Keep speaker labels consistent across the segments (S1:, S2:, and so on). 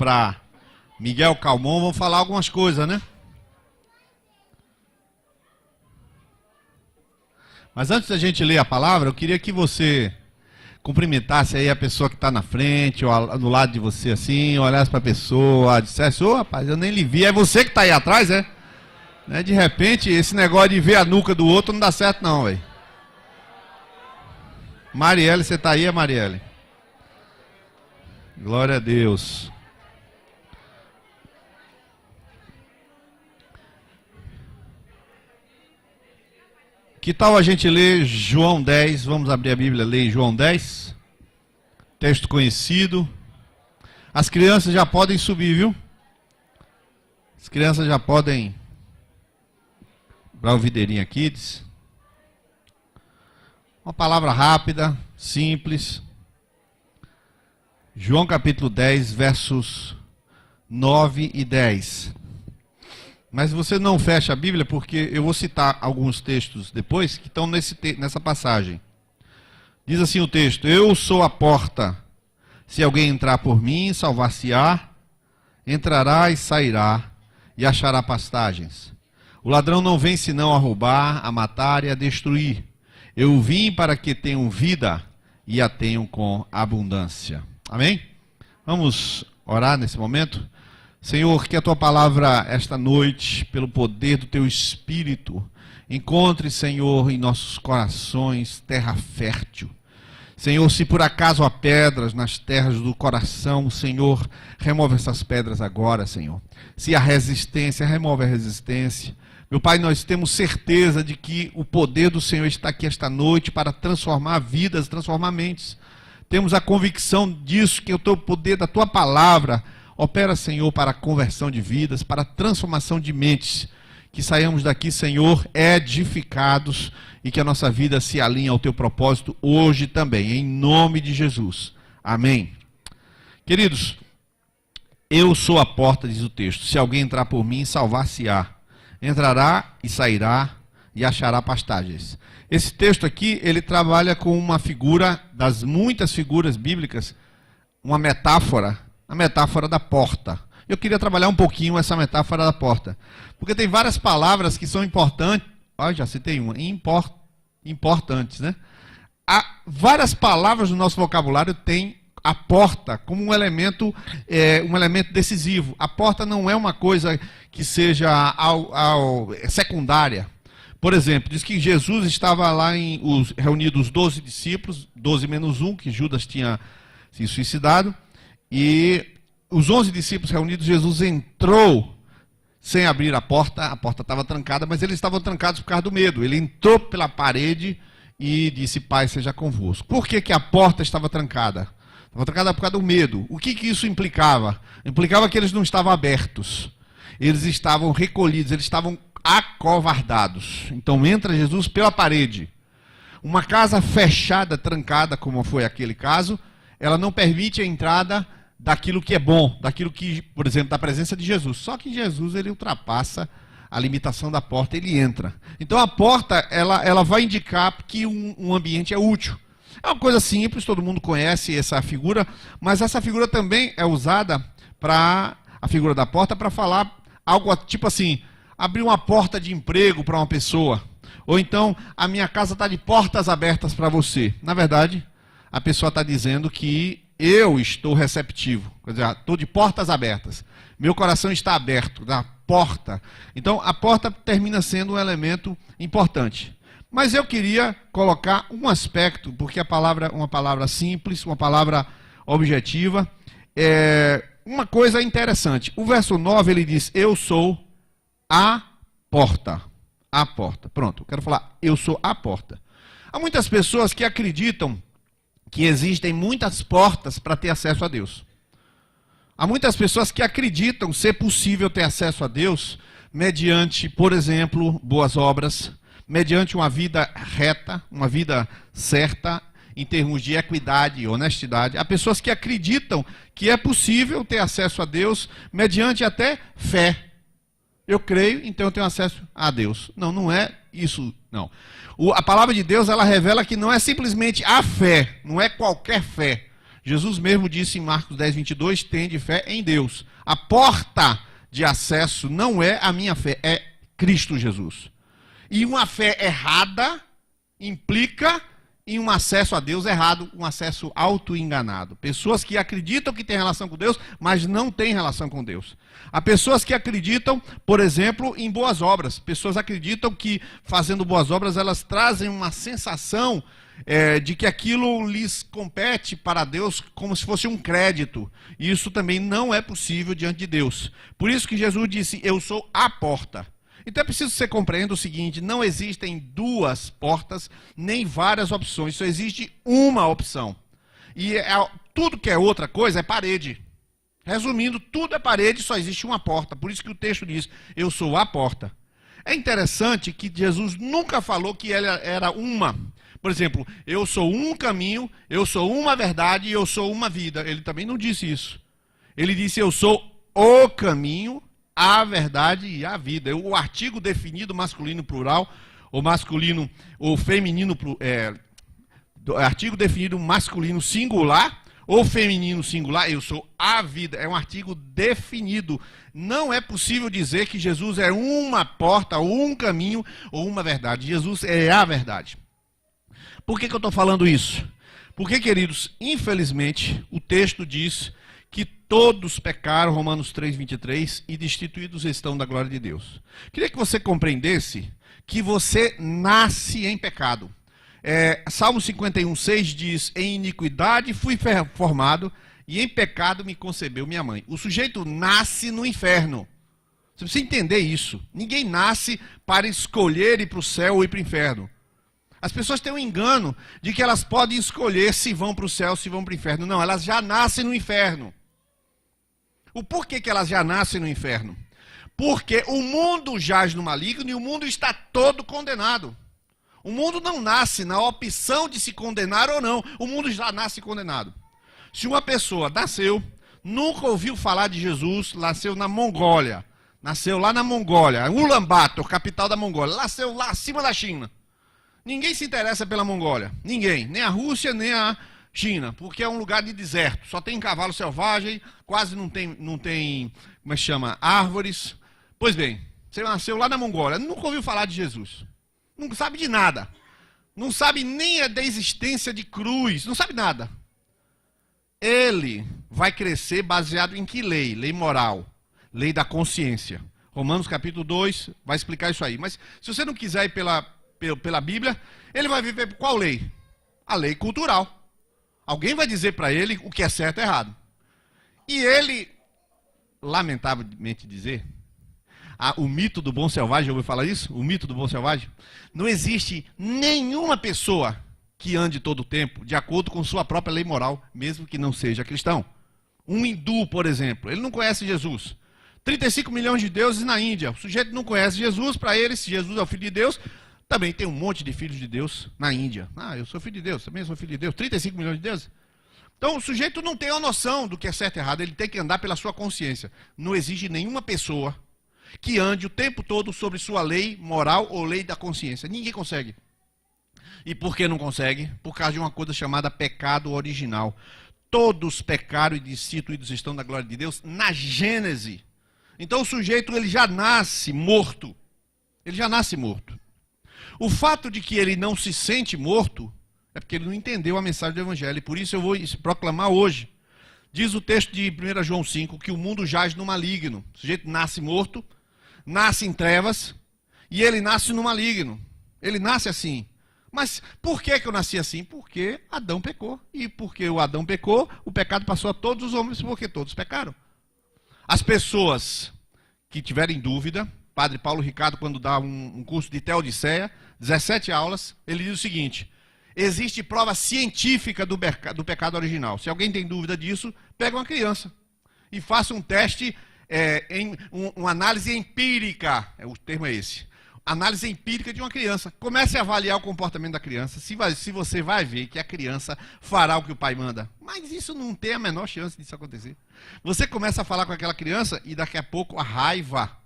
S1: para Miguel Calmon, vamos falar algumas coisas, né? Mas antes da gente ler a palavra, eu queria que você cumprimentasse aí a pessoa que está na frente, ou do lado de você assim, olhasse para a pessoa, dissesse: ô rapaz, eu nem lhe vi, é você que está aí atrás, é? Né? De repente, esse negócio de ver a nuca do outro não dá certo não, velho. Marielle, você está aí, é Marielle? Glória a Deus. Que tal a gente ler João 10? Vamos abrir a Bíblia, ler João 10. Texto conhecido. As crianças já podem subir, viu? As crianças já podem para o Videirinha Kids. Uma palavra rápida, simples. João capítulo 10, versos 9 e 10. Mas você não fecha a Bíblia, porque eu vou citar alguns textos depois que estão nessa passagem. Diz assim o texto: eu sou a porta. Se alguém entrar por mim, salvar-se-á, entrará e sairá, e achará pastagens. O ladrão não vem senão a roubar, a matar e a destruir. Eu vim para que tenham vida e a tenham com abundância. Amém? Vamos orar nesse momento? Senhor, que a Tua palavra esta noite, pelo poder do Teu Espírito, encontre, Senhor, em nossos corações terra fértil. Senhor, se por acaso há pedras nas terras do coração, Senhor, remove essas pedras agora, Senhor. Se há resistência, remove a resistência. Meu Pai, nós temos certeza de que o poder do Senhor está aqui esta noite para transformar vidas, transformar mentes. Temos a convicção disso, que o Teu poder da Tua palavra opera, Senhor, para a conversão de vidas, para a transformação de mentes. Que saiamos daqui, Senhor, edificados e que a nossa vida se alinhe ao Teu propósito hoje também, em nome de Jesus. Amém. Queridos, eu sou a porta, diz o texto. Se alguém entrar por mim, salvar-se-á. Entrará e sairá e achará pastagens. Esse texto aqui, ele trabalha com uma figura, das muitas figuras bíblicas, uma metáfora, a metáfora da porta. Eu queria trabalhar um pouquinho essa metáfora da porta, porque tem várias palavras que são importantes. Já citei uma, importantes, né? Há várias palavras no nosso vocabulário tem a porta como um elemento decisivo. A porta não é uma coisa que seja secundária. Por exemplo, diz que Jesus estava lá reunidos os 12 discípulos, 12 menos 1, que Judas tinha se suicidado. E os 11 discípulos reunidos, Jesus entrou sem abrir a porta estava trancada, mas eles estavam trancados por causa do medo. Ele entrou pela parede e disse: Pai, seja convosco. Por que a porta estava trancada? Estava trancada por causa do medo. O que isso implicava? Implicava que eles não estavam abertos. Eles estavam recolhidos, eles estavam acovardados. Então entra Jesus pela parede. Uma casa fechada, trancada, como foi aquele caso, ela não permite a entrada daquilo que é bom, daquilo que, por exemplo, da presença de Jesus. Só que Jesus, ele ultrapassa a limitação da porta, ele entra. Então a porta, ela vai indicar que um ambiente é útil. É uma coisa simples, todo mundo conhece essa figura, mas essa figura também é usada a figura da porta, para falar algo tipo assim: abrir uma porta de emprego para uma pessoa. Ou então, a minha casa está de portas abertas para você. Na verdade, a pessoa está dizendo que eu estou receptivo, quer dizer, estou de portas abertas. Meu coração está aberto, da porta. Então, a porta termina sendo um elemento importante. Mas eu queria colocar um aspecto, porque a palavra é uma palavra simples, uma palavra objetiva. Uma coisa interessante. O verso 9, ele diz: eu sou a porta. A porta. Pronto, eu quero falar, eu sou a porta. Há muitas pessoas que acreditam que existem muitas portas para ter acesso a Deus. Há muitas pessoas que acreditam ser possível ter acesso a Deus mediante, por exemplo, boas obras, mediante uma vida reta, uma vida certa, em termos de equidade e honestidade. Há pessoas que acreditam que é possível ter acesso a Deus mediante até fé. Eu creio, então eu tenho acesso a Deus. Não, não é isso, não. A palavra de Deus, ela revela que não é simplesmente a fé, não é qualquer fé. Jesus mesmo disse em Marcos 10, 22, tende fé em Deus. A porta de acesso não é a minha fé, é Cristo Jesus. E uma fé errada implica em um acesso a Deus errado, um acesso auto-enganado. Pessoas que acreditam que têm relação com Deus, mas não têm relação com Deus. Há pessoas que acreditam, por exemplo, em boas obras. Pessoas acreditam que fazendo boas obras, elas trazem uma sensação de que aquilo lhes compete para Deus como se fosse um crédito. E isso também não é possível diante de Deus. Por isso que Jesus disse, eu sou a porta. Então é preciso que você compreenda o seguinte, não existem duas portas, nem várias opções, só existe uma opção. E tudo que é outra coisa é parede. Resumindo, tudo é parede, só existe uma porta. Por isso que o texto diz, eu sou a porta. É interessante que Jesus nunca falou que ela era uma. Por exemplo, eu sou um caminho, eu sou uma verdade e eu sou uma vida. Ele também não disse isso. Ele disse, eu sou o caminho, a verdade e a vida. O artigo definido masculino plural, ou feminino, artigo definido masculino singular, ou feminino singular, eu sou a vida. É um artigo definido. Não é possível dizer que Jesus é uma porta, ou um caminho, ou uma verdade. Jesus é a verdade. Por que eu estou falando isso? Porque, queridos, infelizmente, o texto diz que todos pecaram, Romanos 3, 23, e destituídos estão da glória de Deus. Queria que você compreendesse que você nasce em pecado. Salmo 51, 6 diz, em iniquidade fui formado, e em pecado me concebeu minha mãe. O sujeito nasce no inferno. Você precisa entender isso. Ninguém nasce para escolher ir para o céu ou ir para o inferno. As pessoas têm um engano de que elas podem escolher se vão para o céu ou se vão para o inferno. Não, elas já nascem no inferno. O porquê que elas já nascem no inferno? Porque o mundo jaz no maligno e o mundo está todo condenado. O mundo não nasce na opção de se condenar ou não. O mundo já nasce condenado. Se uma pessoa nasceu, nunca ouviu falar de Jesus, nasceu na Mongólia. Nasceu lá na Mongólia, Ulaanbaatar, capital da Mongólia. Nasceu lá acima da China. Ninguém se interessa pela Mongólia. Ninguém. Nem a Rússia, nem a China. Porque é um lugar de deserto. Só tem cavalo selvagem, quase não tem como é que chama? Árvores. Pois bem, você nasceu lá na Mongólia, nunca ouviu falar de Jesus. Não sabe de nada. Não sabe nem da existência de cruz. Não sabe nada. Ele vai crescer baseado em que lei? Lei moral. Lei da consciência. Romanos capítulo 2 vai explicar isso aí. Mas se você não quiser ir pela Bíblia, ele vai viver por qual lei? A lei cultural. Alguém vai dizer para ele o que é certo e errado. E ele, lamentavelmente dizer, o mito do bom selvagem, já ouviu falar isso? O mito do bom selvagem? Não existe nenhuma pessoa que ande todo o tempo de acordo com sua própria lei moral, mesmo que não seja cristão. Um hindu, por exemplo, ele não conhece Jesus. 35 milhões de deuses na Índia. O sujeito não conhece Jesus, para ele, se Jesus é o Filho de Deus, também tem um monte de filhos de Deus na Índia. Eu sou filho de Deus, também sou filho de Deus. 35 milhões de deuses. Então o sujeito não tem a noção do que é certo e errado, ele tem que andar pela sua consciência. Não existe nenhuma pessoa que ande o tempo todo sobre sua lei moral ou lei da consciência. Ninguém consegue. E por que não consegue? Por causa de uma coisa chamada pecado original. Todos pecaram e destituídos estão da glória de Deus na Gênese. Então o sujeito ele já nasce morto. Ele já nasce morto. O fato de que ele não se sente morto é porque ele não entendeu a mensagem do Evangelho. E por isso eu vou proclamar hoje. Diz o texto de 1 João 5 que o mundo jaz no maligno. O sujeito nasce morto, nasce em trevas e ele nasce no maligno. Ele nasce assim. Mas por que eu nasci assim? Porque Adão pecou. E porque o Adão pecou, o pecado passou a todos os homens porque todos pecaram. As pessoas que tiverem dúvida, Padre Paulo Ricardo, quando dá um curso de Teodiceia, 17 aulas, ele diz o seguinte: existe prova científica do pecado original. Se alguém tem dúvida disso, pega uma criança e faça um teste, uma análise empírica, o termo é esse. Análise empírica de uma criança. Comece a avaliar o comportamento da criança, se você vai ver que a criança fará o que o pai manda. Mas isso não tem a menor chance disso acontecer. Você começa a falar com aquela criança e daqui a pouco a raiva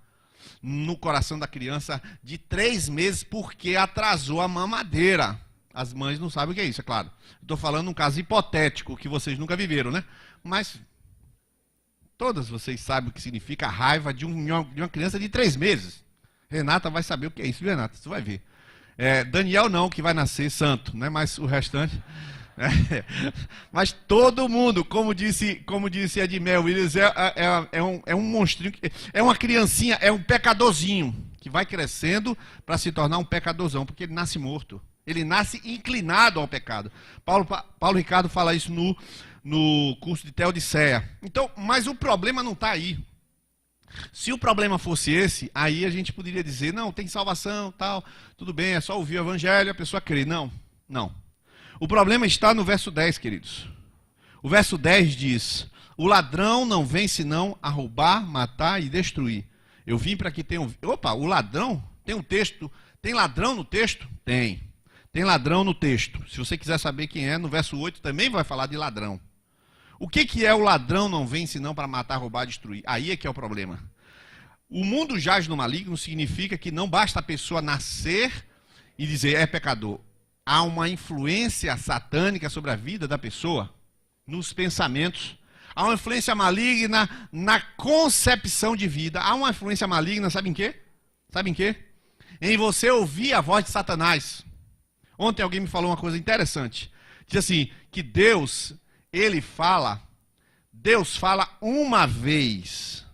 S1: no coração da criança de 3 meses porque atrasou a mamadeira. As mães não sabem o que é isso, é claro. Estou falando um caso hipotético que vocês nunca viveram, né? Mas todas vocês sabem o que significa a raiva de uma criança de 3 meses. Renata vai saber o que é isso, viu, Renata? Você vai ver. Daniel não, que vai nascer santo, né? Mas o restante... Mas todo mundo, como disse Edmel Williams, é um monstrinho, é uma criancinha, é um pecadorzinho, que vai crescendo para se tornar um pecadorzão, porque ele nasce morto. Ele nasce inclinado ao pecado. Paulo Ricardo fala isso no curso de Teodiceia. Então, mas o problema não está aí. Se o problema fosse esse, aí a gente poderia dizer, não, tem salvação, tal, tudo bem, é só ouvir o evangelho, a pessoa crê. Não, não. O problema está no verso 10, queridos. O verso 10 diz, o ladrão não vem senão a roubar, matar e destruir. Eu vim para que tenham... Opa, o ladrão, tem um texto, tem ladrão no texto? Tem. Tem ladrão no texto. Se você quiser saber quem é, no verso 8 também vai falar de ladrão. O que é o ladrão não vem senão para matar, roubar, destruir? Aí é que é o problema. O mundo jaz no maligno significa que não basta a pessoa nascer e dizer é pecador. Há uma influência satânica sobre a vida da pessoa, nos pensamentos. Há uma influência maligna na concepção de vida. Há uma influência maligna, sabe em quê? Sabe em quê? Em você ouvir a voz de Satanás. Ontem alguém me falou uma coisa interessante. Diz assim, que Deus fala uma vez.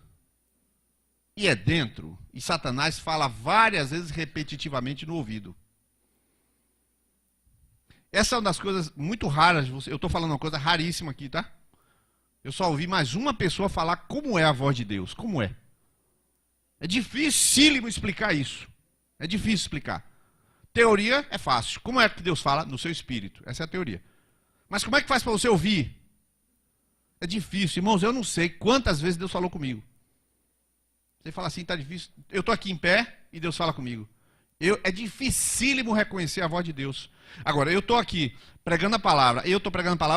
S1: E é dentro. E Satanás fala várias vezes repetitivamente no ouvido. Essa é uma das coisas muito raras. Eu estou falando uma coisa raríssima aqui, tá? Eu só ouvi mais uma pessoa falar como é a voz de Deus. Como é? É dificílimo explicar isso. É difícil explicar. Teoria é fácil. Como é que Deus fala? No seu espírito. Essa é a teoria. Mas como é que faz para você ouvir? É difícil. Irmãos, eu não sei quantas vezes Deus falou comigo. Você fala assim, tá difícil. Eu estou aqui em pé e Deus fala comigo. É dificílimo reconhecer a voz de Deus. Agora, eu estou aqui pregando a palavra,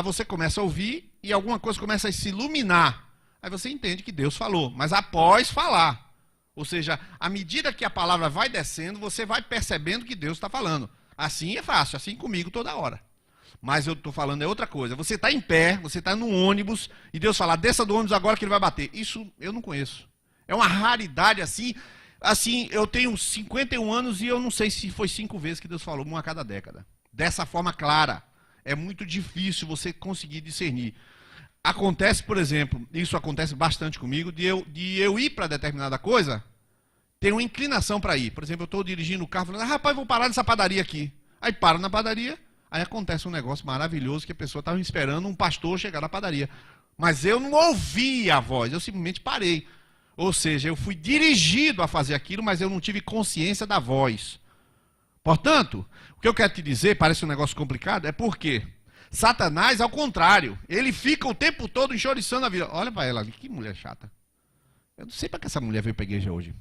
S1: você começa a ouvir e alguma coisa começa a se iluminar. Aí você entende que Deus falou, mas após falar. Ou seja, à medida que a palavra vai descendo, você vai percebendo que Deus está falando. Assim é fácil, assim comigo toda hora. Mas eu estou falando é outra coisa. Você está em pé, você está no ônibus, e Deus fala, desça do ônibus agora que ele vai bater. Isso eu não conheço. É uma raridade assim. Assim, eu tenho 51 anos e eu não sei se foi 5 vezes que Deus falou, uma a cada década. Dessa forma clara. É muito difícil você conseguir discernir. Acontece, por exemplo, isso acontece bastante comigo, de eu ir para determinada coisa, ter uma inclinação para ir. Por exemplo, eu estou dirigindo o carro, falando, rapaz, vou parar nessa padaria aqui. Aí paro na padaria, aí acontece um negócio maravilhoso, que a pessoa estava esperando um pastor chegar na padaria. Mas eu não ouvi a voz, eu simplesmente parei. Ou seja, eu fui dirigido a fazer aquilo, mas eu não tive consciência da voz. Portanto, o que eu quero te dizer, parece um negócio complicado, é porque Satanás, ao contrário, ele fica o tempo todo enxoriçando a vida. Olha para ela ali, que mulher chata. Eu não sei para que essa mulher veio para a igreja hoje.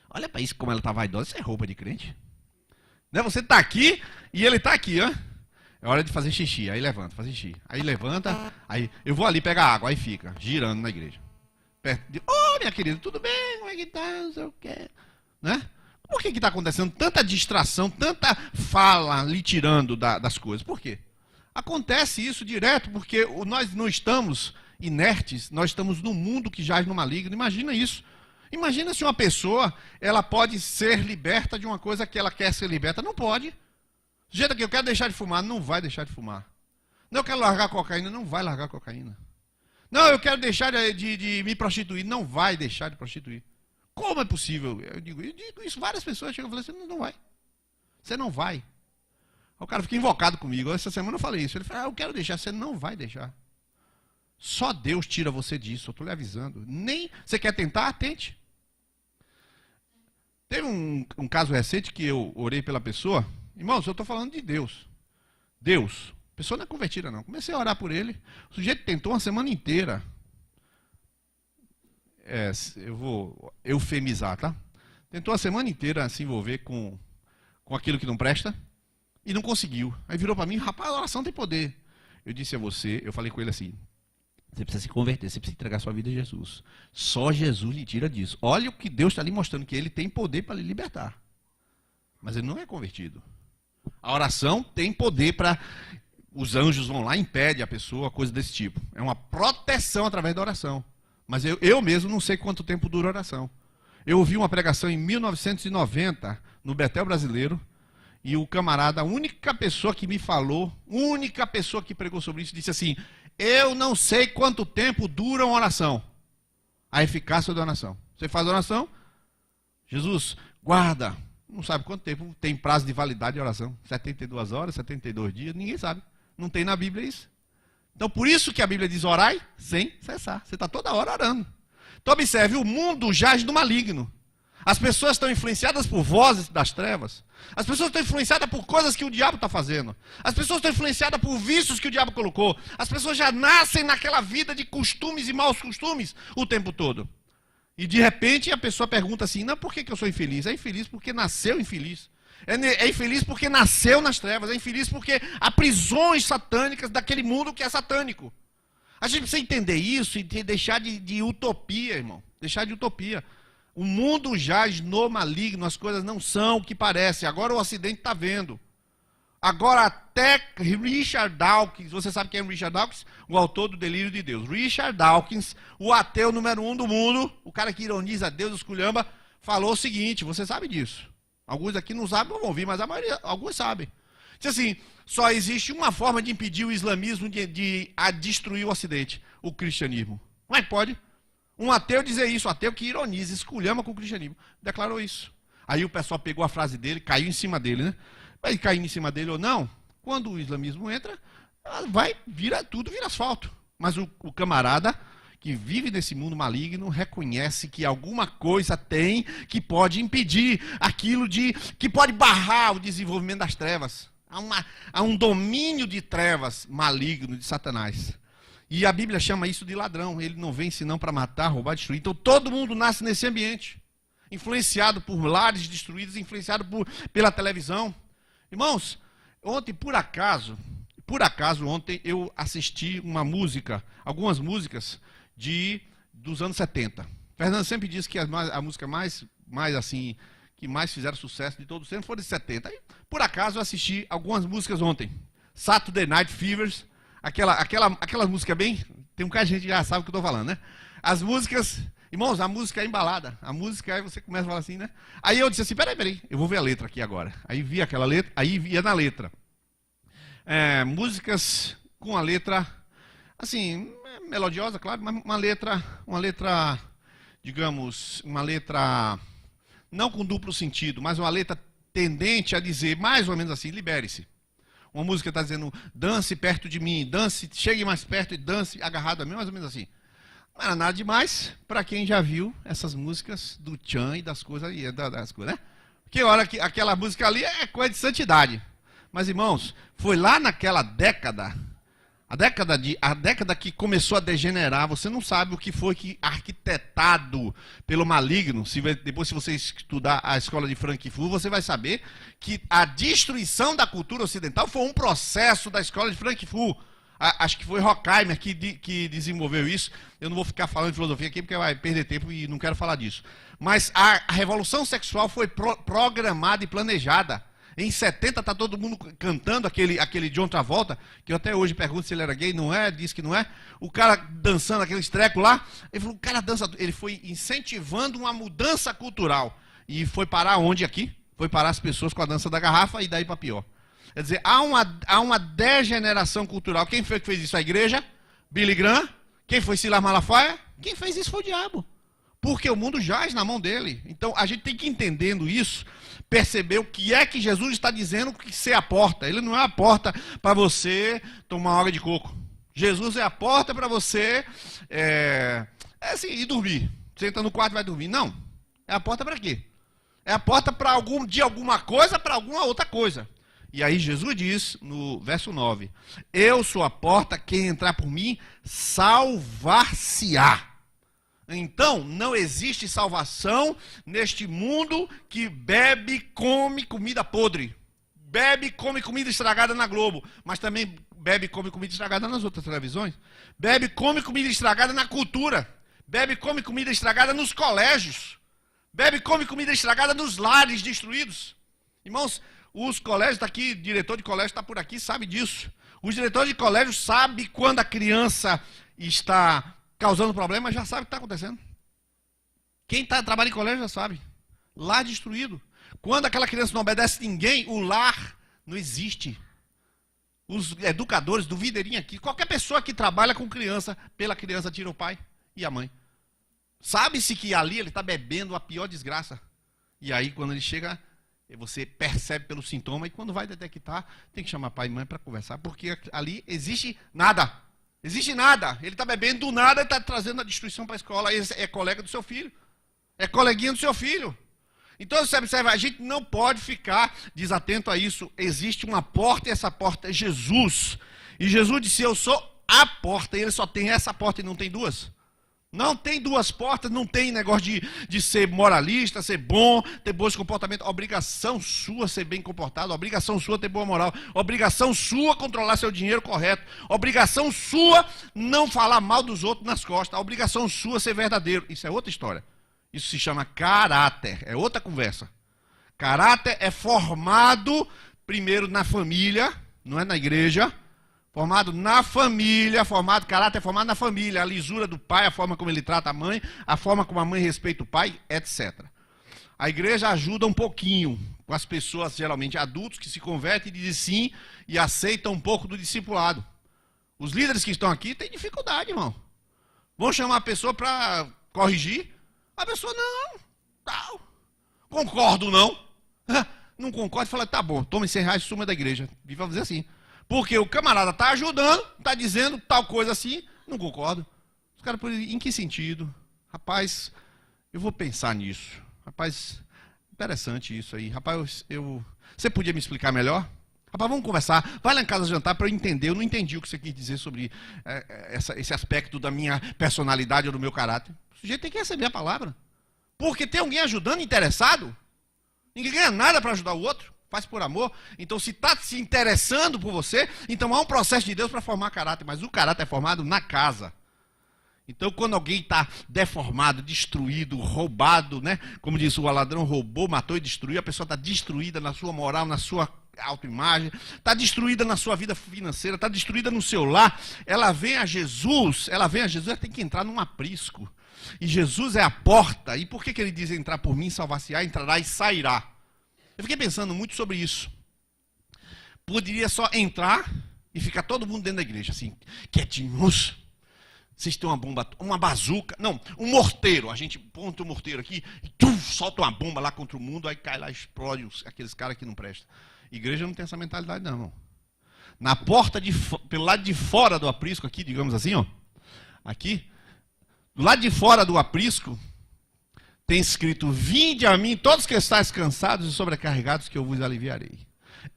S1: Olha para isso, como ela está vaidosa. Isso é roupa de crente. Né? Você está aqui e ele está aqui, ó. É hora de fazer xixi, aí levanta, faz xixi. Aí levanta, aí eu vou ali pegar água, aí fica, girando na igreja. Minha querida, tudo bem? Como é que tá? Não sei o quê. Né? Por que está acontecendo tanta distração, tanta fala lhe tirando das coisas? Por quê? Acontece isso direto porque nós não estamos inertes, nós estamos num mundo que jaz no maligno. Imagina isso. Imagina se uma pessoa ela pode ser liberta de uma coisa que ela quer ser liberta. Não pode. Do jeito que eu quero deixar de fumar, não vai deixar de fumar. Não, eu quero largar a cocaína, não vai largar a cocaína. Não, eu quero deixar de me prostituir. Não vai deixar de prostituir. Como é possível? Eu digo isso, várias pessoas chegam e falam assim, não vai. Você não vai. O cara fica invocado comigo. Essa semana eu falei isso. Ele falou, eu quero deixar. Você não vai deixar. Só Deus tira você disso. Eu estou lhe avisando. Nem você quer tentar? Tente. Teve um caso recente que eu orei pela pessoa. Irmãos, eu estou falando de Deus. Deus. A pessoa não é convertida, não. Comecei a orar por ele. O sujeito tentou uma semana inteira. Eu vou eufemizar, tá? Tentou a semana inteira se envolver com aquilo que não presta e não conseguiu. Aí virou para mim, rapaz, a oração tem poder. Eu disse a você, eu falei com ele assim, você precisa se converter, você precisa entregar sua vida a Jesus. Só Jesus lhe tira disso. Olha o que Deus está lhe mostrando, que ele tem poder para lhe libertar. Mas ele não é convertido. A oração tem poder para... Os anjos vão lá e impedem a pessoa, coisa desse tipo. É uma proteção através da oração. Mas eu mesmo não sei quanto tempo dura a oração. Eu ouvi uma pregação em 1990, no Betel Brasileiro, e o camarada, a única pessoa que me falou, única pessoa que pregou sobre isso, disse assim: eu não sei quanto tempo dura uma oração. A eficácia da oração. Você faz a oração, Jesus, guarda, não sabe quanto tempo tem prazo de validade de oração. 72 horas, 72 dias, ninguém sabe. Não tem na Bíblia isso. Então, por isso que a Bíblia diz orai sem cessar. Você está toda hora orando. Então, observe, o mundo jaz no maligno. As pessoas estão influenciadas por vozes das trevas. As pessoas estão influenciadas por coisas que o diabo está fazendo. As pessoas estão influenciadas por vícios que o diabo colocou. As pessoas já nascem naquela vida de costumes e maus costumes o tempo todo. E de repente a pessoa pergunta assim: não, por que eu sou infeliz? É infeliz porque nasceu infeliz. É infeliz porque nasceu nas trevas. É infeliz porque há prisões satânicas daquele mundo que é satânico. A gente precisa entender isso e deixar de utopia, irmão. Deixar de utopia. O mundo jaz no maligno, as coisas não são o que parece. Agora o Ocidente está vendo. Agora até Richard Dawkins, você sabe quem é Richard Dawkins? O autor do Delírio de Deus. Richard Dawkins, o ateu número 1 do mundo, o cara que ironiza Deus, esculhamba, falou o seguinte, você sabe disso. Alguns aqui não sabem, não vão ouvir, mas a maioria, alguns sabem. Diz assim: só existe uma forma de impedir o islamismo de destruir o Ocidente: o cristianismo. Como é que pode? Um ateu dizer isso, ateu que ironiza, esculhamba com o cristianismo, declarou isso. Aí o pessoal pegou a frase dele, caiu em cima dele, né? Vai cair em cima dele ou não, quando o islamismo entra, tudo vira asfalto. Mas o camarada que vive nesse mundo maligno reconhece que alguma coisa tem que pode impedir aquilo que pode barrar o desenvolvimento das trevas. Há um domínio de trevas maligno de Satanás. E a Bíblia chama isso de ladrão. Ele não vem senão para matar, roubar, destruir. Então todo mundo nasce nesse ambiente, influenciado por lares destruídos, influenciado pela televisão. Irmãos, ontem por acaso ontem eu assisti algumas músicas dos anos 70. Fernando sempre diz que a música mais assim, que mais fizeram sucesso de todo o tempo foi de 70. Aí, por acaso eu assisti algumas músicas ontem. Saturday Night Fevers, aquela música bem, tem um cara de gente que já sabe o que eu estou falando, né? As músicas, irmãos, a música é embalada. A música, aí você começa a falar assim, né? Aí eu disse assim: peraí, eu vou ver a letra aqui agora. Aí vi aquela letra, aí via na letra. Músicas com a letra, assim, melodiosa, claro, mas uma letra, digamos, uma letra não com duplo sentido, mas uma letra tendente a dizer mais ou menos assim: libere-se. Uma música está dizendo: dance perto de mim, dance, chegue mais perto e dance agarrado a mim, mais ou menos assim. Não era nada demais para quem já viu essas músicas do Tchan e das coisas, né? Porque olha que aquela música ali é coisa de santidade. Mas, irmãos, foi lá naquela década, a década que começou a degenerar. Você não sabe o que foi arquitetado pelo maligno. Depois, se você estudar a escola de Frankfurt, você vai saber que a destruição da cultura ocidental foi um processo da escola de Frankfurt. Acho que foi Horkheimer que desenvolveu isso. Eu não vou ficar falando de filosofia aqui porque vai perder tempo e não quero falar disso. Mas a revolução sexual foi programada e planejada. Em 70 está todo mundo cantando aquele John Travolta, que eu até hoje pergunto se ele era gay, não é, diz que não é. O cara dançando aquele estreco lá, ele falou: o cara dança, ele foi incentivando uma mudança cultural. E foi parar onde aqui? Foi parar as pessoas com a dança da garrafa e daí para pior. Quer dizer, há uma degeneração cultural. Quem foi que fez isso? A igreja? Billy Graham? Quem foi Silas Malafaia? Quem fez isso foi o diabo. Porque o mundo jaz na mão dele. Então a gente tem que ir entendendo isso, perceber o que é que Jesus está dizendo que ser a porta. Ele não é a porta para você tomar água de coco. Jesus é a porta para você assim, ir dormir. Você entra no quarto e vai dormir. Não. É a porta para quê? É a porta para alguma coisa para alguma outra coisa. E aí Jesus diz no verso 9: eu sou a porta, quem entrar por mim salvar-se-á. Então, não existe salvação neste mundo que bebe, come comida podre. Bebe, come comida estragada na Globo. Mas também bebe, come comida estragada nas outras televisões. Bebe, come comida estragada na cultura. Bebe, come comida estragada nos colégios. Bebe, come comida estragada nos lares destruídos. Irmãos, Os colégios, está aqui, diretor de colégio está por aqui, sabe disso. Os diretores de colégio sabem quando a criança está causando problema, já sabe o que está acontecendo. Quem trabalha em colégio já sabe. Lar destruído. Quando aquela criança não obedece ninguém, o lar não existe. Os educadores, duvideirinho aqui, qualquer pessoa que trabalha com criança, pela criança tira o pai e a mãe. Sabe-se que ali ele está bebendo a pior desgraça. E aí quando ele chega, você percebe pelo sintoma, e quando vai detectar, tem que chamar pai e mãe para conversar, porque ali existe nada. Existe nada. Ele está bebendo do nada e está trazendo a destruição para a escola. Esse é colega do seu filho. É coleguinha do seu filho. Então você observa, a gente não pode ficar desatento a isso. Existe uma porta e essa porta é Jesus. E Jesus disse, eu sou a porta, e ele só tem essa porta e não tem duas. Não tem duas portas, não tem negócio de ser moralista, ser bom, ter bons comportamentos. Obrigação sua ser bem comportado, obrigação sua ter boa moral, obrigação sua controlar seu dinheiro correto, obrigação sua não falar mal dos outros nas costas, obrigação sua ser verdadeiro. Isso é outra história. Isso se chama caráter, é outra conversa. Caráter é formado primeiro na família, não é na igreja. Formado na família, caráter é formado na família, a lisura do pai, a forma como ele trata a mãe, a forma como a mãe respeita o pai, etc. A igreja ajuda um pouquinho com as pessoas, geralmente adultos, que se convertem e dizem sim e aceitam um pouco do discipulado. Os líderes que estão aqui têm dificuldade, irmão. Vão chamar a pessoa para corrigir, a pessoa não. Concordo não. Não concordo, fala, tá bom, toma R$100 e suma da igreja. E vai fazer assim. Porque o camarada está ajudando, está dizendo tal coisa assim, não concordo. Os caras, em que sentido? Rapaz, eu vou pensar nisso. Rapaz, interessante isso aí. Rapaz, você podia me explicar melhor? Rapaz, vamos conversar. Vai lá em casa jantar para eu entender. Eu não entendi o que você quis dizer sobre esse aspecto da minha personalidade ou do meu caráter. O sujeito tem que receber a palavra. Porque tem alguém ajudando, interessado. Ninguém ganha nada para ajudar o outro. Faz por amor. Então, se está se interessando por você, então há um processo de Deus para formar caráter. Mas o caráter é formado na casa. Então, quando alguém está deformado, destruído, roubado, né? Como diz o ladrão, roubou, matou e destruiu, a pessoa está destruída na sua moral, na sua autoimagem, está destruída na sua vida financeira, está destruída no seu lar. Ela vem a Jesus, ela tem que entrar num aprisco. E Jesus é a porta. E por que ele diz entrar por mim, salvar-se-á, entrará e sairá? Eu fiquei pensando muito sobre isso. Poderia só entrar e ficar todo mundo dentro da igreja, assim, quietinhos. Vocês têm uma bomba, uma bazuca, não, um morteiro. A gente ponta o morteiro aqui e solta uma bomba lá contra o mundo, aí cai lá, explode aqueles caras que não prestam. Igreja não tem essa mentalidade não, irmão. Na porta, pelo lado de fora do aprisco aqui, digamos assim, ó, aqui, do lado de fora do aprisco, tem escrito, vinde a mim todos que estáis cansados e sobrecarregados, que eu vos aliviarei.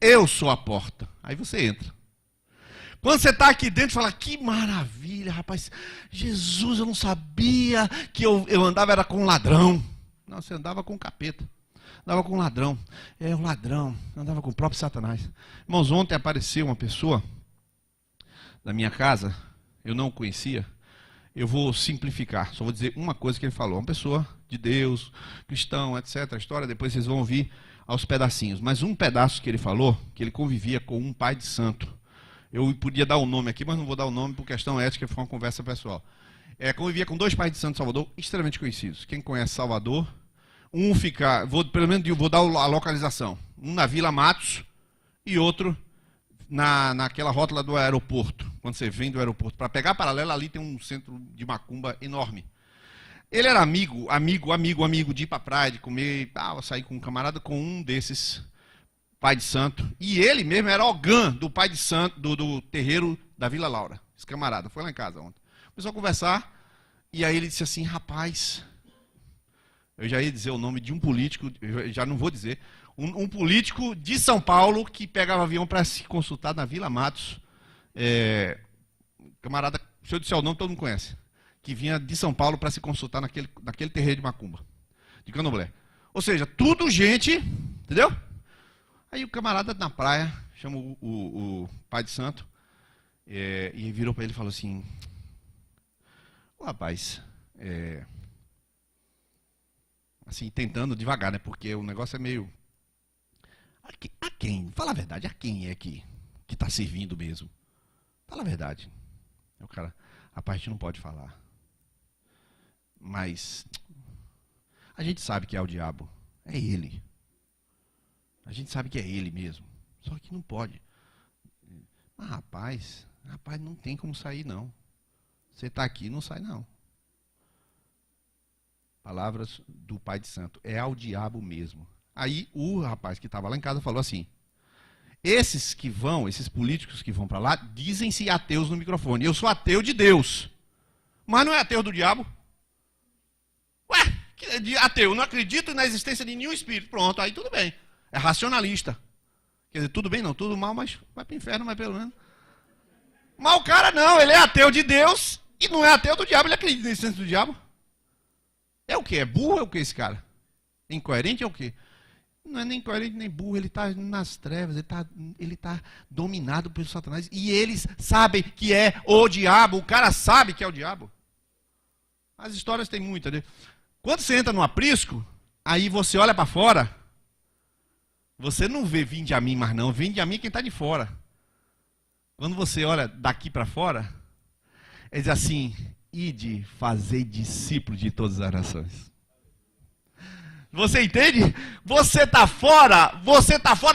S1: Eu sou a porta. Aí você entra. Quando você está aqui dentro, fala, que maravilha, rapaz. Jesus, eu não sabia que eu andava era com um ladrão. Não, você andava com um capeta. Andava com um ladrão. É um ladrão. Andava com o próprio Satanás. Irmãos, ontem apareceu uma pessoa da minha casa, eu não o conhecia. Eu vou simplificar, só vou dizer uma coisa que ele falou. Uma pessoa de Deus, cristão, etc. A história, depois vocês vão ouvir aos pedacinhos. Mas um pedaço que ele falou, que ele convivia com um pai de santo. Eu podia dar o nome aqui, mas não vou dar o nome por questão ética, foi uma conversa pessoal. Convivia com 2 pais de santo de Salvador, extremamente conhecidos. Quem conhece Salvador, um fica, vou dar a localização. Um na Vila Matos e outro naquela rótula do aeroporto. Quando você vem do aeroporto, para pegar a paralela, ali tem um centro de macumba enorme. Ele era amigo de ir para a praia, de comer e tal, sair com um camarada, com um desses pai de santo. E ele mesmo era ogã do pai de santo, do terreiro da Vila Laura. Esse camarada foi lá em casa ontem. Começou a conversar, e aí ele disse assim, rapaz, eu já ia dizer o nome de um político, eu já não vou dizer, um político de São Paulo que pegava avião para se consultar na Vila Matos. Camarada, se eu disser o nome, todo mundo conhece. Que vinha de São Paulo para se consultar naquele terreiro de macumba, de candomblé. Ou seja, tudo gente, entendeu? Aí o camarada na praia, chama o pai de santo, e virou para ele e falou assim, ô rapaz, assim, tentando devagar, né? Porque o negócio é meio... A quem? Fala a verdade, a quem é que está servindo mesmo? Fala a verdade. O cara, rapaz, a gente não pode falar. Mas a gente sabe que é o diabo. É ele. A gente sabe que é ele mesmo. Só que não pode. Mas rapaz, não tem como sair não. Você está aqui, não sai não. Palavras do Pai de Santo. É ao diabo mesmo. Aí o rapaz que estava lá em casa falou assim: esses políticos que vão para lá, dizem-se ateus no microfone. Eu sou ateu de Deus. Mas não é ateu do diabo? Ué, ateu, não acredito na existência de nenhum espírito. Pronto, aí tudo bem. É racionalista. Quer dizer, tudo bem não, tudo mal, mas vai para o inferno, mas pelo menos. Mas o cara não, ele é ateu de Deus e não é ateu do diabo, ele acredita na existência do diabo. É o quê? É burro ou é o quê esse cara? Incoerente é o quê? Não é nem coerente nem burro, ele está nas trevas, ele tá dominado pelo Satanás. E eles sabem que é o diabo, o cara sabe que é o diabo. As histórias tem muitas, né? Quando você entra no aprisco, aí você olha para fora, você não vê vinde a mim mais não, vinde a mim quem está de fora. Quando você olha daqui para fora, ele diz assim: ide, fazei discípulos de todas as nações. Você entende? Você está fora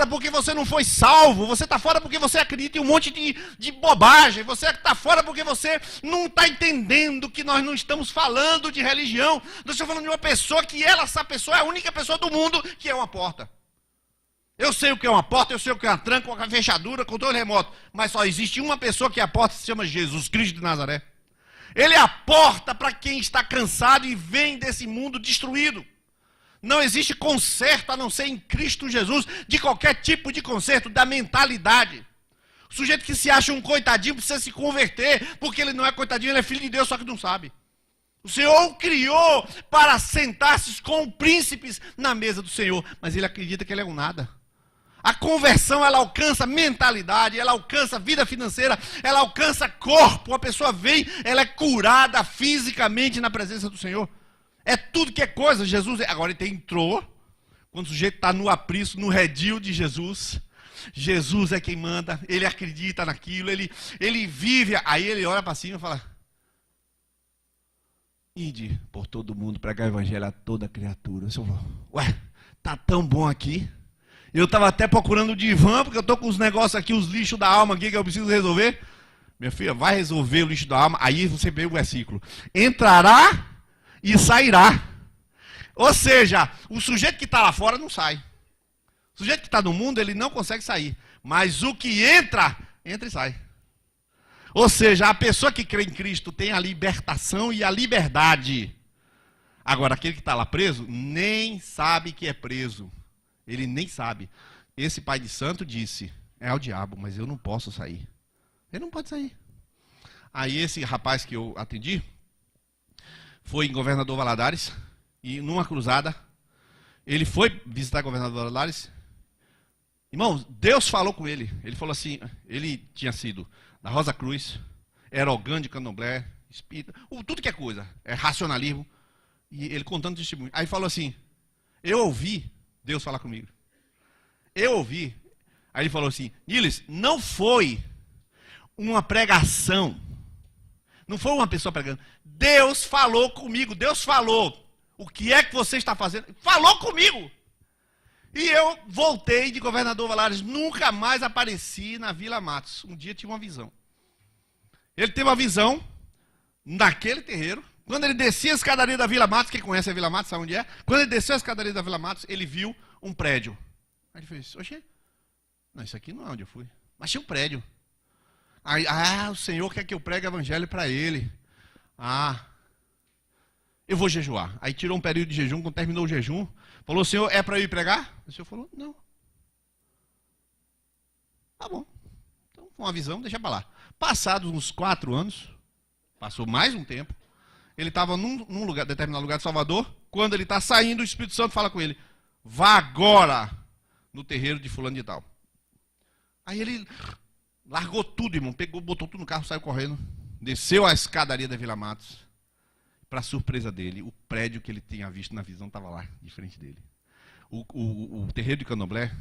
S1: porque você não foi salvo, você está fora porque você acredita em um monte de bobagem, você está fora porque você não está entendendo que nós não estamos falando de religião, nós estamos falando de uma pessoa que essa pessoa é a única pessoa do mundo que é uma porta. Eu sei o que é uma porta, eu sei o que é uma tranca, uma fechadura, controle remoto, mas só existe uma pessoa que é a porta, se chama Jesus Cristo de Nazaré. Ele é a porta para quem está cansado e vem desse mundo destruído. Não existe conserto a não ser em Cristo Jesus, de qualquer tipo de conserto, da mentalidade. O sujeito que se acha um coitadinho precisa se converter, porque ele não é coitadinho, ele é filho de Deus, só que não sabe. O Senhor o criou para sentar-se com príncipes na mesa do Senhor, mas ele acredita que ele é um nada. A conversão, ela alcança mentalidade, ela alcança vida financeira, ela alcança corpo. A pessoa vem, ela é curada fisicamente na presença do Senhor. É tudo que é coisa. Jesus, agora ele entrou, quando o sujeito está no aprisco, no redil de Jesus. Jesus é quem manda, ele acredita naquilo, ele vive. Aí ele olha para cima e fala: ide por todo mundo, pregar o evangelho a toda criatura. Ué, tá tão bom aqui. Eu estava até procurando o divã, porque eu estou com os negócios aqui, os lixos da alma aqui que eu preciso resolver. Minha filha, vai resolver o lixo da alma. Aí você vê o versículo: entrará e sairá. Ou seja, o sujeito que está lá fora não sai. O sujeito que está no mundo, ele não consegue sair. Mas o que entra e sai. Ou seja, a pessoa que crê em Cristo tem a libertação e a liberdade. Agora, aquele que está lá preso, nem sabe que é preso. Ele nem sabe. Esse pai de santo disse: é o diabo, mas eu não posso sair. Ele não pode sair. Aí esse rapaz que eu atendi foi em Governador Valadares, e numa cruzada, ele foi visitar Governador Valadares. Irmãos, Deus falou com ele. Ele falou assim, ele tinha sido da Rosa Cruz, era Ogã de Candomblé, espírita, tudo que é coisa, é racionalismo. E ele contando testemunho. Aí falou assim: eu ouvi Deus falar comigo. Eu ouvi. Aí ele falou assim: Niles, não foi uma pregação. Não foi uma pessoa pregando. Deus falou comigo. Deus falou. O que é que você está fazendo? Falou comigo. E eu voltei de Governador Valadares. Nunca mais apareci na Vila Matos. Um dia tive uma visão. Ele teve uma visão naquele terreiro. Quando ele descia a escadaria da Vila Matos, quem conhece a Vila Matos sabe onde é? Quando ele desceu a escadaria da Vila Matos, ele viu um prédio. Aí ele fez: oxê, não, isso aqui não é onde eu fui. Mas tinha um prédio. Aí, o Senhor quer que eu pregue o evangelho para ele. Eu vou jejuar. Aí tirou um período de jejum, quando terminou o jejum, falou: Senhor, é para eu ir pregar? O Senhor falou: não. Tá bom. Então, foi uma visão, deixa para lá. Passados uns 4 anos, passou mais um tempo, ele estava num lugar, determinado lugar de Salvador. Quando ele está saindo, o Espírito Santo fala com ele: vá agora no terreiro de fulano de tal. Aí ele largou tudo, irmão, pegou, botou tudo no carro, saiu correndo, desceu a escadaria da Vila Matos. Para surpresa dele, o prédio que ele tinha visto na visão estava lá, de frente dele. o terreiro de Candomblé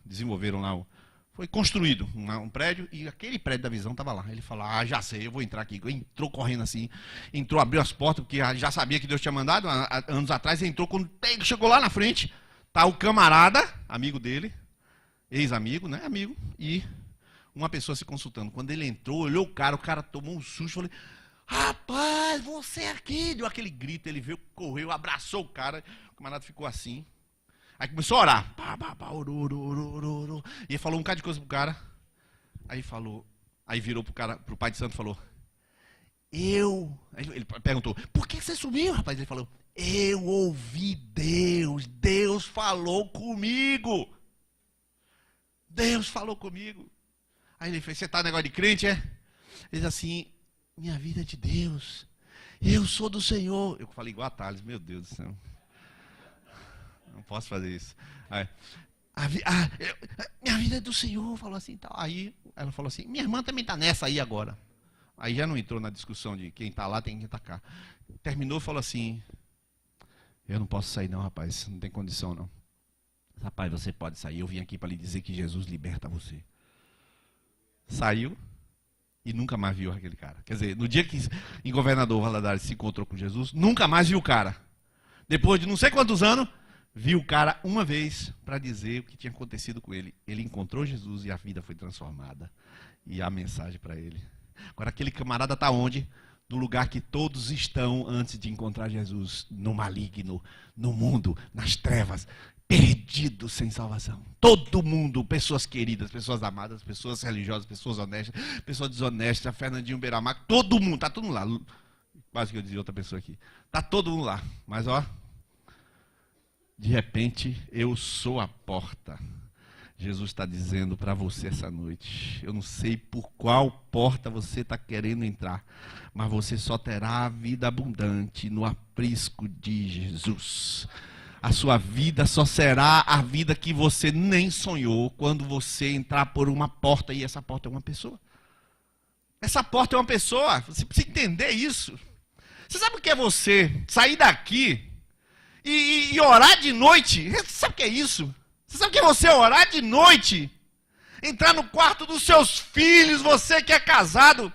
S1: desenvolveram lá, foi construído um prédio e aquele prédio da visão estava lá. Ele falou, já sei, eu vou entrar aqui. Entrou correndo assim, abriu as portas, porque já sabia que Deus tinha mandado, anos atrás, entrou, quando ele chegou lá na frente, tá o camarada, amigo dele, ex-amigo, né, amigo, e uma pessoa se consultando. Quando ele entrou, olhou o cara tomou um susto, falei, rapaz, você aqui, deu aquele grito, ele veio, correu, abraçou o camarada ficou assim. Aí começou a orar. Orou. E ele falou um bocado de coisa pro cara. Aí virou pro pai de santo e falou, Aí ele perguntou, por que você sumiu, rapaz? Ele falou, eu ouvi Deus falou comigo. Deus falou comigo. Aí ele fez, você tá no negócio de crente, é? Ele disse assim, minha vida é de Deus. Eu sou do Senhor. Eu falei igual a Thales, meu Deus do céu. Não posso fazer isso. Minha vida é do Senhor, falou assim tal. Aí ela falou assim, minha irmã também está nessa aí agora. Aí já não entrou na discussão de quem está lá tem quem está cá. Terminou e falou assim, eu não posso sair não, rapaz, não tem condição não. Rapaz, você pode sair, eu vim aqui para lhe dizer que Jesus liberta você. Saiu e nunca mais viu aquele cara. Quer dizer, no dia que em Governador Valadares se encontrou com Jesus, nunca mais viu o cara. Depois de não sei quantos anos, viu o cara uma vez para dizer o que tinha acontecido com ele. Ele encontrou Jesus e a vida foi transformada. E a mensagem para ele. Agora aquele camarada está onde? No lugar que todos estão antes de encontrar Jesus. No maligno, no mundo, nas trevas, perdidos sem salvação. Todo mundo, pessoas queridas, pessoas amadas, pessoas religiosas, pessoas honestas, pessoas desonestas, Fernandinho Beiramac, todo mundo, está todo mundo lá. Quase que eu dizia outra pessoa aqui. Está todo mundo lá. Mas ó, de repente, eu sou a porta. Jesus está dizendo para você essa noite. Eu não sei por qual porta você está querendo entrar, mas você só terá a vida abundante no aprisco de Jesus. A sua vida só será a vida que você nem sonhou quando você entrar por uma porta, e essa porta é uma pessoa. Essa porta é uma pessoa. Você precisa entender isso. Você sabe o que é você sair daqui e orar de noite? Você sabe o que é isso? Você sabe o que é você orar de noite? Entrar no quarto dos seus filhos, você que é casado,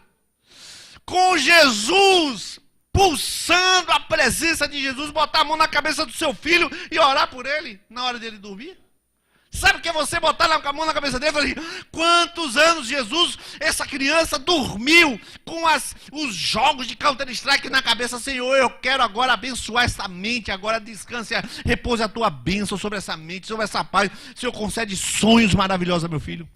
S1: com Jesus, pulsando a presença de Jesus, botar a mão na cabeça do seu filho e orar por ele na hora dele dormir? Sabe o que é você botar a mão na cabeça dele e falar, quantos anos Jesus, essa criança dormiu com os jogos de Counter-Strike na cabeça? Senhor, eu quero agora abençoar essa mente, agora descanse, repouse a tua bênção sobre essa mente, sobre essa paz. Senhor, concede sonhos maravilhosos a meu filho.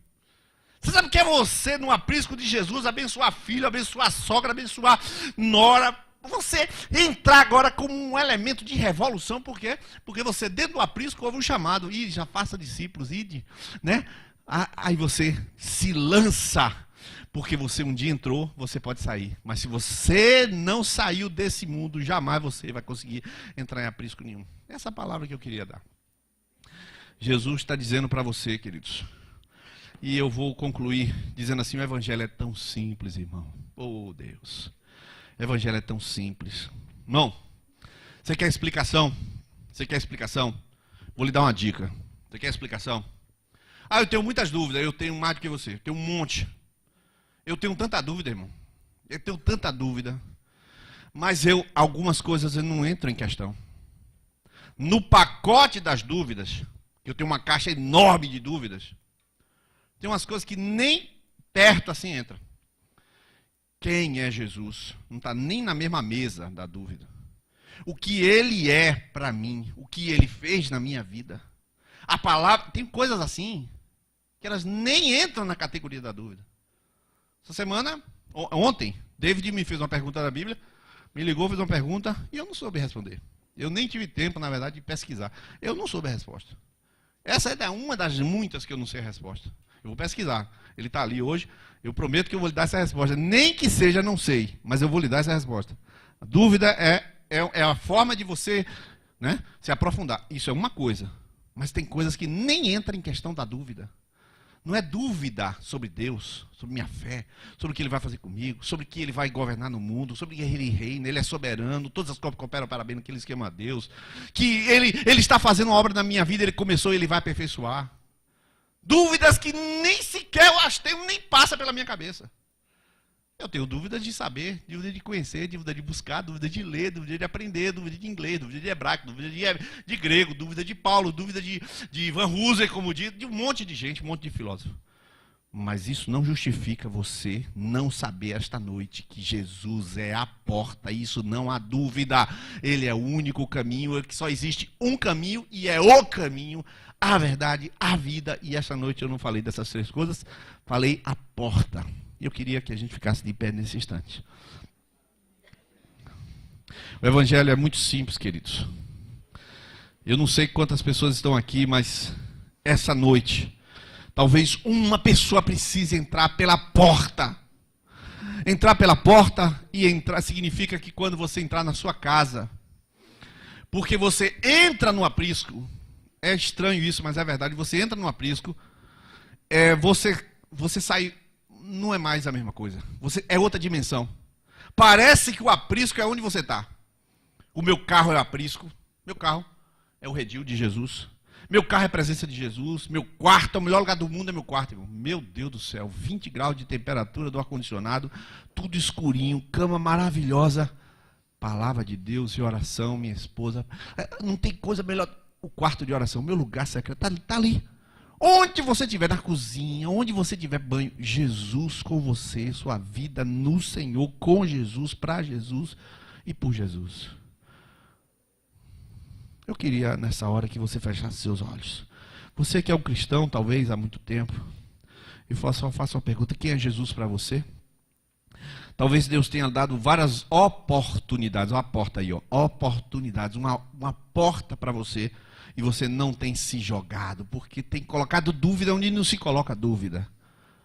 S1: Você sabe o que é você, no aprisco de Jesus, abençoar filho, abençoar sogra, abençoar nora? Você entrar agora como um elemento de revolução, por quê? Porque você dentro do aprisco houve um chamado, ide, já faça discípulos, ide, né? Aí você se lança, porque você um dia entrou, você pode sair, mas se você não saiu desse mundo, jamais você vai conseguir entrar em aprisco nenhum. Essa é a palavra que eu queria dar. Jesus está dizendo para você, queridos, e eu vou concluir dizendo assim, o evangelho é tão simples, irmão, oh Deus. O evangelho é tão simples. Irmão, você quer explicação? Você quer explicação? Vou lhe dar uma dica. Você quer explicação? Eu tenho muitas dúvidas. Eu tenho mais do que você. Eu tenho um monte. Eu tenho tanta dúvida, irmão. Eu tenho tanta dúvida. Mas algumas coisas eu não entro em questão. No pacote das dúvidas, eu tenho uma caixa enorme de dúvidas. Tem umas coisas que nem perto assim entram. Quem é Jesus? Não está nem na mesma mesa da dúvida. O que ele é para mim, o que ele fez na minha vida. A palavra, tem coisas assim, que elas nem entram na categoria da dúvida. Essa semana, ontem, David me fez uma pergunta da Bíblia, me ligou, fez uma pergunta, e eu não soube responder. Eu nem tive tempo, na verdade, de pesquisar. Eu não soube a resposta. Essa é uma das muitas que eu não sei a resposta. Eu vou pesquisar. Ele está ali hoje. Eu prometo que eu vou lhe dar essa resposta. Nem que seja, não sei. Mas eu vou lhe dar essa resposta. A dúvida é a forma de você, né, se aprofundar. Isso é uma coisa. Mas tem coisas que nem entram em questão da dúvida. Não é dúvida sobre Deus, sobre minha fé, sobre o que Ele vai fazer comigo, sobre o que Ele vai governar no mundo, sobre o que Ele reina, Ele é soberano, todas as coisas cooperam para bem naqueles que amam a Deus, que Ele está fazendo uma obra na minha vida, Ele começou e Ele vai aperfeiçoar. Dúvidas que nem sequer eu acho, nem passa pela minha cabeça. Eu tenho dúvidas de saber, dúvida de conhecer, dúvida de buscar, dúvida de ler, dúvida de aprender, dúvida de inglês, dúvida de hebraico, dúvida de grego, dúvida de Paulo, dúvida de Van Hooser, como diz, de um monte de gente, um monte de filósofo. Mas isso não justifica você não saber esta noite que Jesus é a porta, isso não há dúvida. Ele é o único caminho, que só existe um caminho e é o caminho, a verdade, a vida. E esta noite eu não falei dessas três coisas, falei a porta. E eu queria que a gente ficasse de pé nesse instante. O evangelho é muito simples, queridos. Eu não sei quantas pessoas estão aqui, mas essa noite, talvez uma pessoa precise entrar pela porta. Entrar pela porta e entrar significa que quando você entrar na sua casa, porque você entra no aprisco, é estranho isso, mas é verdade, você entra no aprisco, você sai... Não é mais a mesma coisa. É outra dimensão. Parece que o aprisco é onde você está. O meu carro é o aprisco. Meu carro é o redil de Jesus. Meu carro é a presença de Jesus. Meu quarto, o melhor lugar do mundo é meu quarto, irmão. Meu Deus do céu, 20 graus de temperatura do ar-condicionado, tudo escurinho, cama maravilhosa. Palavra de Deus e oração, minha esposa. Não tem coisa melhor. O quarto de oração, meu lugar secreto, está ali. Onde você estiver, na cozinha, onde você tiver banho, Jesus com você, sua vida no Senhor, com Jesus, para Jesus e por Jesus. Eu queria nessa hora que você fechasse seus olhos. Você que é um cristão, talvez há muito tempo, e faça uma pergunta: quem é Jesus para você? Talvez Deus tenha dado várias oportunidades, olha a porta aí, ó, oportunidades, uma porta para você. E você não tem se jogado, porque tem colocado dúvida onde não se coloca dúvida.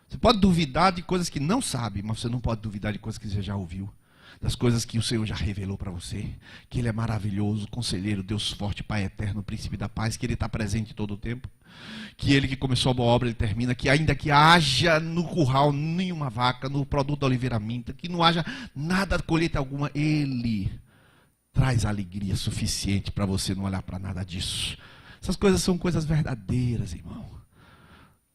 S1: Você pode duvidar de coisas que não sabe, mas você não pode duvidar de coisas que você já ouviu. Das coisas que o Senhor já revelou para você. Que Ele é maravilhoso, conselheiro, Deus forte, Pai eterno, príncipe da paz. Que Ele está presente todo o tempo. Que Ele que começou a boa obra, Ele termina. Que ainda que haja no curral nenhuma vaca, no produto da oliveira minta, que não haja nada, colheita alguma, Ele traz alegria suficiente para você não olhar para nada disso. Essas coisas são coisas verdadeiras, irmão.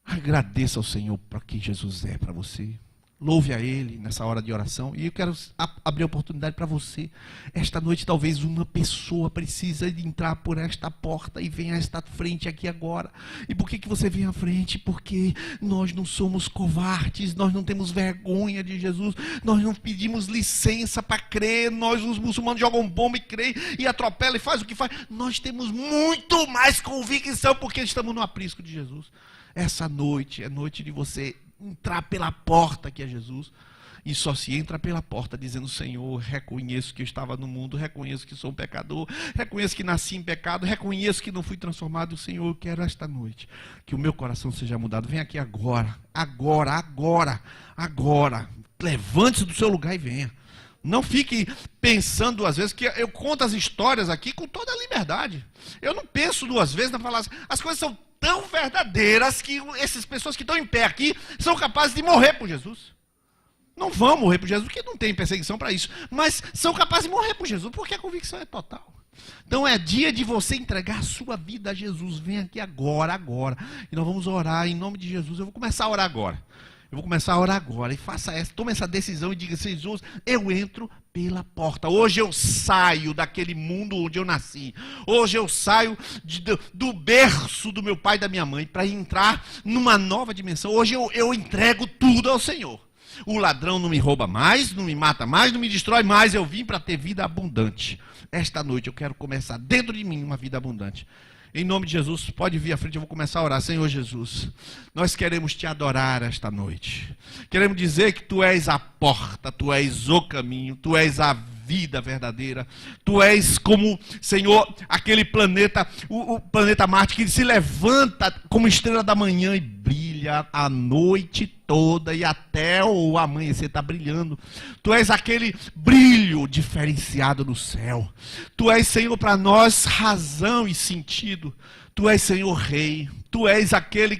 S1: Agradeça ao Senhor para quem Jesus é para você. Louve a Ele nessa hora de oração. E eu quero abrir a oportunidade para você. Esta noite talvez uma pessoa precisa de entrar por esta porta e venha a esta frente aqui agora. E por que você vem à frente? Porque nós não somos covardes, nós não temos vergonha de Jesus, nós não pedimos licença para crer, nós os muçulmanos jogam bomba e creem e atropelam e faz o que faz. Nós temos muito mais convicção porque estamos no aprisco de Jesus. Essa noite é noite de você entrar pela porta que é Jesus, e só se entra pela porta dizendo: Senhor, reconheço que eu estava no mundo, reconheço que sou um pecador, reconheço que nasci em pecado, reconheço que não fui transformado. Senhor, eu quero esta noite que o meu coração seja mudado. Vem aqui agora, levante-se do seu lugar e venha. Não fique pensando duas vezes, que eu conto as histórias aqui com toda a liberdade. Eu não penso duas vezes na palavra. As coisas são tão verdadeiras que essas pessoas que estão em pé aqui são capazes de morrer por Jesus. Não vão morrer por Jesus, porque não tem perseguição para isso. Mas são capazes de morrer por Jesus, porque a convicção é total. Então é dia de você entregar a sua vida a Jesus. Vem aqui agora. E nós vamos orar em nome de Jesus. Eu vou começar a orar agora. E faça tome essa decisão e diga: Jesus, eu entro pela porta. Hoje eu saio daquele mundo onde eu nasci. Hoje eu saio do berço do meu pai e da minha mãe para entrar numa nova dimensão. Hoje eu entrego tudo ao Senhor. O ladrão não me rouba mais, não me mata mais, não me destrói mais. Eu vim para ter vida abundante. Esta noite eu quero começar dentro de mim uma vida abundante. Em nome de Jesus, pode vir à frente, eu vou começar a orar. Senhor Jesus, nós queremos te adorar esta noite. Queremos dizer que tu és a porta, tu és o caminho, tu és a vida verdadeira. Tu és como, Senhor, aquele planeta, o planeta Marte, que se levanta como estrela da manhã e brilha a noite toda e até o amanhecer está brilhando. Tu és aquele brilho diferenciado no céu. Tu és, Senhor, para nós razão e sentido. Tu és, Senhor, Rei. Tu és aquele